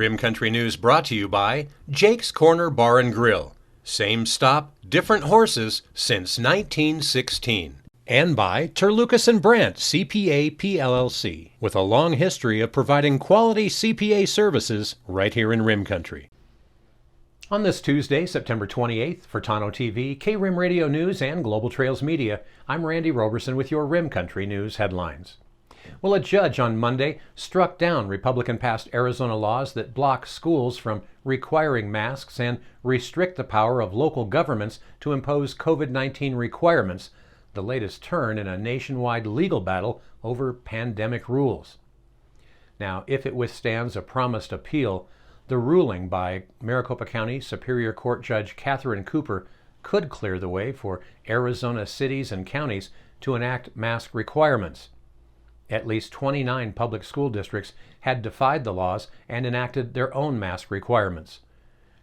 Rim Country News brought to you by Jake's Corner Bar and Grill. Same stop, different horses since 1916. And by Terlucas and Brandt CPA PLLC, with a long history of providing quality CPA services right here in Rim Country. On this Tuesday, September 28th, for Tano TV, K-Rim Radio News, and Global Trails Media, I'm Randy Roberson with your Rim Country News headlines. Well, a judge on Monday struck down Republican-passed Arizona laws that block schools from requiring masks and restrict the power of local governments to impose COVID-19 requirements, the latest turn in a nationwide legal battle over pandemic rules. Now, if it withstands a promised appeal, the ruling by Maricopa County Superior Court Judge Catherine Cooper could clear the way for Arizona cities and counties to enact mask requirements. At least 29 public school districts had defied the laws and enacted their own mask requirements.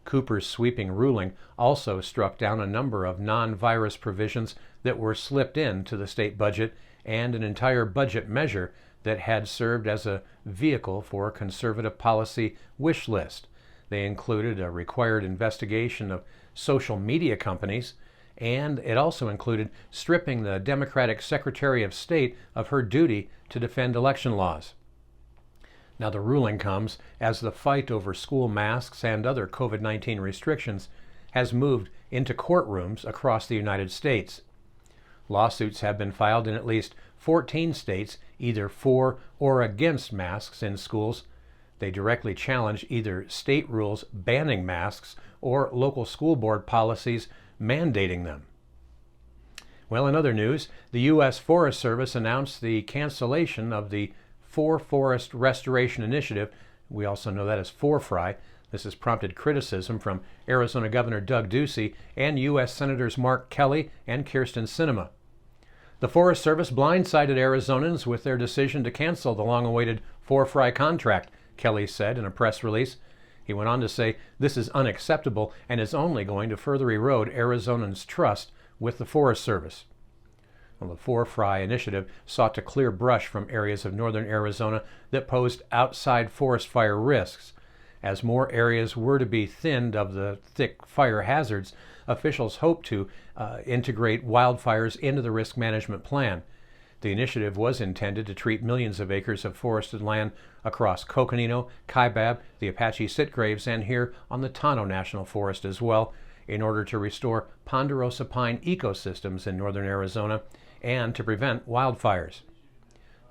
Cooper's sweeping ruling also struck down a number of non-virus provisions that were slipped into the state budget and an entire budget measure that had served as a vehicle for a conservative policy wish list. They included a required investigation of social media companies, and it also included stripping the Democratic Secretary of State of her duty to defend election laws. Now, the ruling comes as the fight over school masks and other COVID-19 restrictions has moved into courtrooms across the United States. Lawsuits have been filed in at least 14 states, either for or against masks in schools. They directly challenge either state rules banning masks or local school board policies mandating them. Well, in other news, the U.S. Forest Service announced the cancellation of the Forest Restoration Initiative. We also know that as FORFRI. This has prompted criticism from Arizona Governor Doug Ducey and U.S. Senators Mark Kelly and Kyrsten Sinema. The Forest Service blindsided Arizonans with their decision to cancel the long-awaited FORFRI contract, Kelly said in a press release. He went on to say this is unacceptable and is only going to further erode Arizonans' trust with the Forest Service. Well, the FORFRI initiative sought to clear brush from areas of northern Arizona that posed outside forest fire risks. As more areas were to be thinned of the thick fire hazards, officials hope to integrate wildfires into the risk management plan. The initiative was intended to treat millions of acres of forested land across Coconino, Kaibab, the Apache Sitgraves, and here on the Tano National Forest as well, in order to restore ponderosa pine ecosystems in northern Arizona and to prevent wildfires.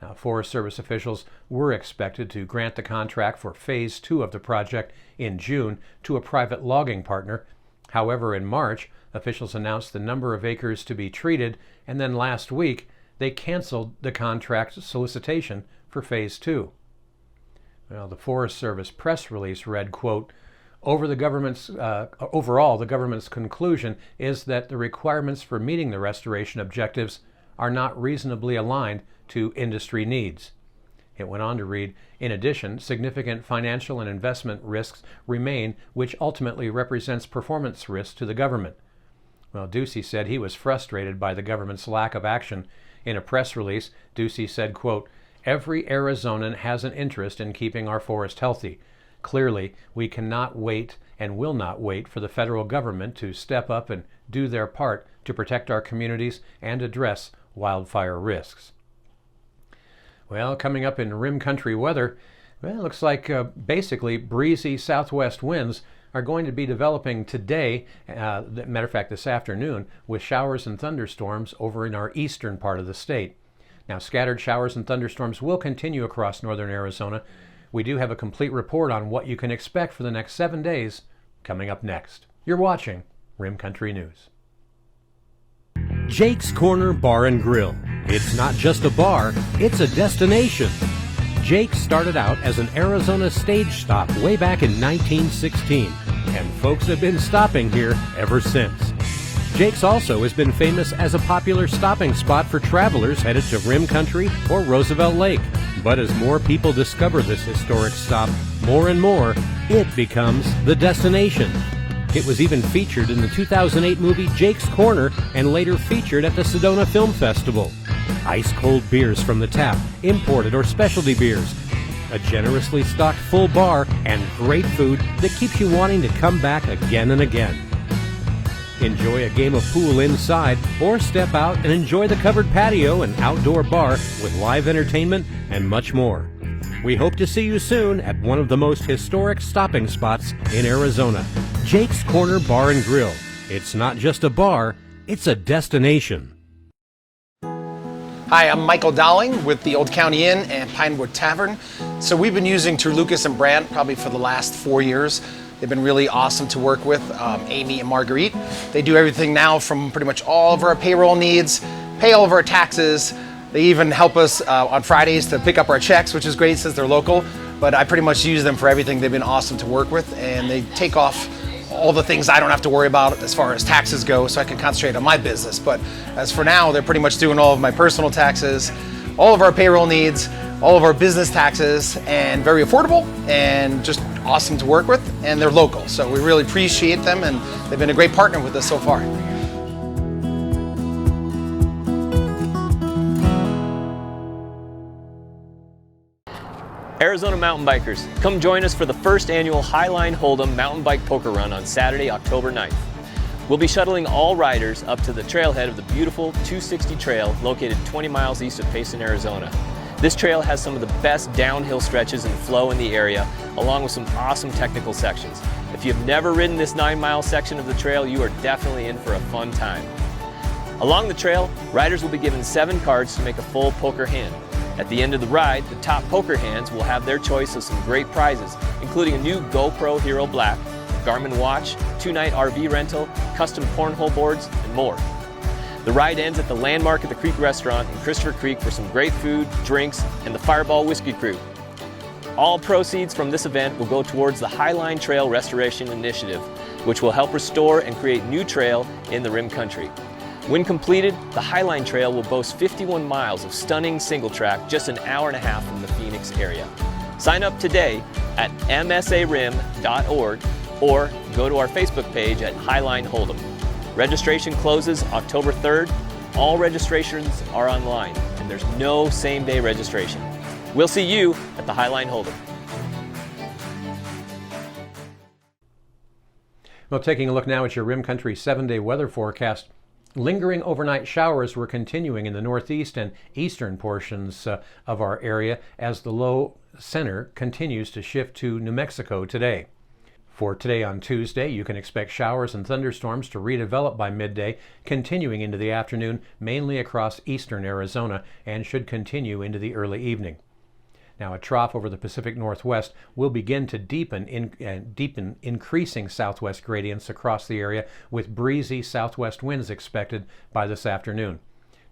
Now, Forest Service officials were expected to grant the contract for Phase 2 of the project in June to a private logging partner. However, in March, officials announced the number of acres to be treated, and then last week, they canceled the contract solicitation for Phase 2. Well, the Forest Service press release read, quote, overall, the government's conclusion is that the requirements for meeting the restoration objectives are not reasonably aligned to industry needs. It went on to read, in addition, significant financial and investment risks remain, which ultimately represents performance risk to the government. Well, Ducey said he was frustrated by the government's lack of action. In a press release, Ducey said, quote, every Arizonan has an interest in keeping our forest healthy. Clearly, we cannot wait and will not wait for the federal government to step up and do their part to protect our communities and address wildfire risks. Well, coming up in Rim Country weather, well, it looks like basically breezy southwest winds are going to be developing today, matter of fact this afternoon, with showers and thunderstorms over in our eastern part of the state. Now, scattered showers and thunderstorms will continue across northern Arizona. We do have a complete report on what you can expect for the next 7 days coming up next. You're watching Rim Country News. Jake's Corner Bar and Grill. It's not just a bar, it's a destination. Jake started out as an Arizona stage stop way back in 1916, and folks have been stopping here ever since. Jake's also has been famous as a popular stopping spot for travelers headed to Rim Country or Roosevelt Lake. But as more people discover this historic stop, more and more, it becomes the destination. It was even featured in the 2008 movie Jake's Corner and later featured at the Sedona Film Festival. Ice-cold beers from the tap, imported or specialty beers, a generously stocked full bar, and great food that keeps you wanting to come back again and again. Enjoy a game of pool inside or step out and enjoy the covered patio and outdoor bar with live entertainment and much more. We hope to see you soon at one of the most historic stopping spots in Arizona, Jake's Corner Bar and Grill. It's not just a bar, it's a destination. Hi, I'm Michael Dowling with the Old County Inn and Pinewood Tavern. So we've been using Lucas and Brandt probably for the last 4 years. They've been really awesome to work with, Amy and Marguerite. They do everything now from pretty much all of our payroll needs, pay all of our taxes. They even help us on Fridays to pick up our checks, which is great since they're local. But I pretty much use them for everything. They've been awesome to work with, and they take off all the things I don't have to worry about as far as taxes go, so I can concentrate on my business. But as for now, they're pretty much doing all of my personal taxes, all of our payroll needs, all of our business taxes, and very affordable and just awesome to work with, and they're local. So we really appreciate them, and they've been a great partner with us so far. Arizona mountain bikers, come join us for the first annual Highline Hold'em mountain bike poker run on Saturday, October 9th. We'll be shuttling all riders up to the trailhead of the beautiful 260 trail located 20 miles east of Payson, Arizona. This trail has some of the best downhill stretches and flow in the area, along with some awesome technical sections. If you've never ridden this 9-mile section of the trail, you are definitely in for a fun time. Along the trail, riders will be given 7 cards to make a full poker hand. At the end of the ride, the top poker hands will have their choice of some great prizes, including a new GoPro Hero Black, Garmin watch, 2-night RV rental, custom cornhole boards, and more. The ride ends at the Landmark at the Creek Restaurant in Christopher Creek for some great food, drinks, and the Fireball Whiskey Crew. All proceeds from this event will go towards the Highline Trail Restoration Initiative, which will help restore and create new trail in the RIM country. When completed, the Highline Trail will boast 51 miles of stunning single track just an hour and a half from the Phoenix area. Sign up today at msarim.org or go to our Facebook page at Highline Hold'em. Registration closes October 3rd. All registrations are online, and there's no same-day registration. We'll see you at the Highline Hold'em. Well, taking a look now at your RIM Country 7-day weather forecast. Lingering overnight showers were continuing in the northeast and eastern portions of our area as the low center continues to shift to New Mexico today. For today on Tuesday, you can expect showers and thunderstorms to redevelop by midday, continuing into the afternoon, mainly across eastern Arizona, and should continue into the early evening. Now, a trough over the Pacific Northwest will begin to deepen, increasing southwest gradients across the area with breezy southwest winds expected by this afternoon.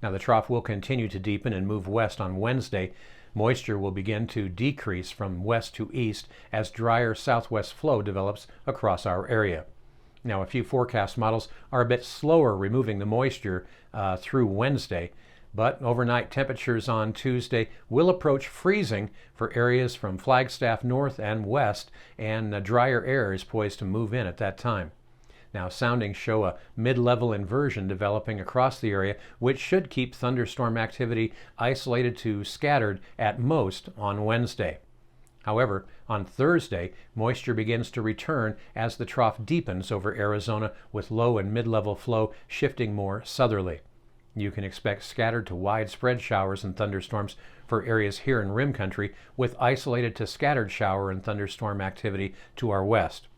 Now, the trough will continue to deepen and move west on Wednesday. Moisture will begin to decrease from west to east as drier southwest flow develops across our area. Now, a few forecast models are a bit slower removing the moisture through Wednesday, but overnight temperatures on Tuesday will approach freezing for areas from Flagstaff north and west, and drier air is poised to move in at that time. Now, soundings show a mid-level inversion developing across the area, which should keep thunderstorm activity isolated to scattered at most on Wednesday. However, on Thursday, moisture begins to return as the trough deepens over Arizona, with low and mid-level flow shifting more southerly. You can expect scattered to widespread showers and thunderstorms for areas here in RIM country, with isolated to scattered shower and thunderstorm activity to our west.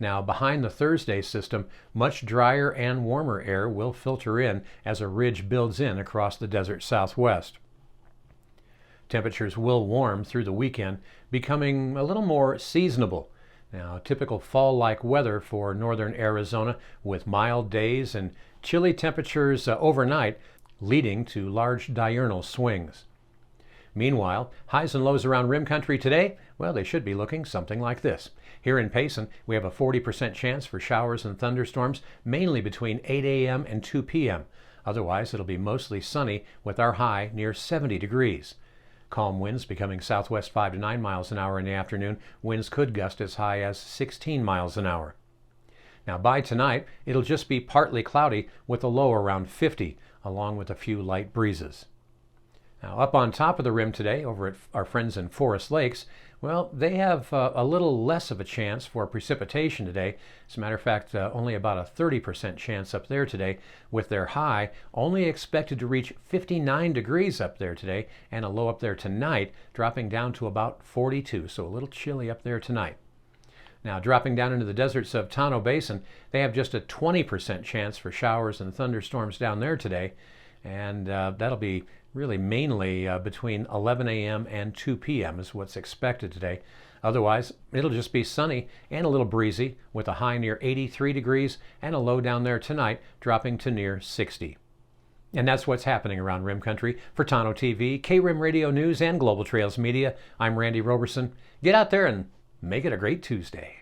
Now, behind the Thursday system, much drier and warmer air will filter in as a ridge builds in across the desert southwest. Temperatures will warm through the weekend, becoming a little more seasonable. Now, typical fall-like weather for northern Arizona with mild days and chilly temperatures overnight, leading to large diurnal swings. Meanwhile, highs and lows around RIM country today, well, they should be looking something like this. Here in Payson, we have a 40% chance for showers and thunderstorms, mainly between 8 a.m. and 2 p.m. Otherwise, it'll be mostly sunny with our high near 70 degrees. Calm winds becoming southwest 5 to 9 miles an hour in the afternoon. Winds could gust as high as 16 miles an hour. Now, by tonight, it'll just be partly cloudy with a low around 50, along with a few light breezes. Now, up on top of the rim today, over at our friends in Forest Lakes, well, they have a little less of a chance for precipitation today. As a matter of fact, only about a 30% chance up there today, with their high only expected to reach 59 degrees up there today, and a low up there tonight, dropping down to about 42, so a little chilly up there tonight. Now, dropping down into the deserts of Tano Basin, they have just a 20% chance for showers and thunderstorms down there today, and that'll be really mainly between 11 a.m. and 2 p.m. is what's expected today. Otherwise, it'll just be sunny and a little breezy, with a high near 83 degrees and a low down there tonight dropping to near 60. And that's what's happening around Rim Country. For Tano TV, KRIM Radio News, and Global Trails Media, I'm Randy Roberson. Get out there and make it a great Tuesday.